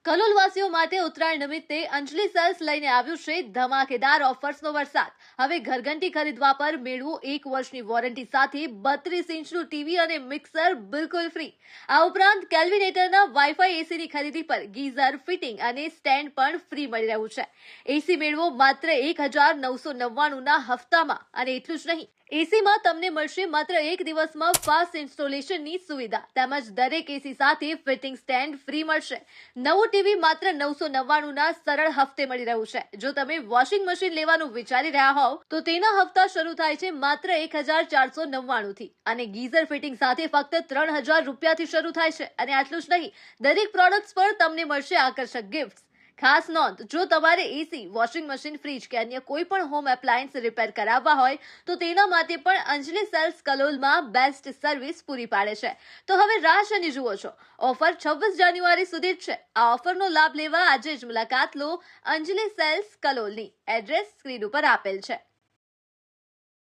કલોલવાસીઓ માટે ઉત્તરાયણ નિમિત્તે અંજલિ સેલ્સ લઈને આવ્યું છે ધમાકેદાર ઓફર્સનો વરસાદ। હવે ઘરઘંટી ખરીદવા પર મેળવો 1 વર્ષની વોરંટી સાથે 32 ઇંચનું ટીવી અને મિક્સર બિલકુલ ફ્રી। આ ઉપરાંત કેલ્વિનેટરના વાઈફાઈ એસીની ખરીદી પર ગીઝર ફિટિંગ અને સ્ટેન્ડ પણ ફ્રી મળી રહ્યું છે। એસી મેળવો માત્ર 1999ના હપ્તામાં અને એટલું જ નહીં, એસીમાં તમને મળશે માત્ર 1 દિવસમાં ફાસ્ટ ઇન્સ્ટોલેશનની સુવિધા તેમજ દરેક એસી સાથે ફિટિંગ સ્ટેન્ડ ફ્રી મળશે। નવું ટીવી માત્ર 999ના સરળ હપ્તે મળી રહ્યું છે। જો તમે વોશિંગ મશીન લેવાનું વિચારી રહ્યા હોવ તો તેના હપ્તા શરૂ થાય છે માત્ર 1499 થી અને ગીઝર ફિટિંગ સાથે ફક્ત 3000 રૂપિયાથી શરૂ થાય છે। અને આટલું જ નહીં, દરેક પ્રોડક્ટ્સ પર તમને મળશે આકર્ષક ગિફ્ટ્સ। ખાસ નોંધ, જો તમારે એસી, વોશિંગ મશીન, ફ્રીજ કે અન્ય કોઈ પણ હોમ એપ્લાયન્સ રિપેર કરાવવા હોય તો તેના માટે પણ અંજલિ સેલ્સ કલોલમાં બેસ્ટ સર્વિસ પૂરી પાડે છે। તો હવે રાહ શેની જુઓ છો? ઓફર 26 જાન્યુઆરી સુધી જ છે। આ ઓફરનો લાભ લેવા આજે જ મુલાકાત લો અંજલિ સેલ્સ કલોલની। એડ્રેસ સ્ક્રીન ઉપર આપેલ છે।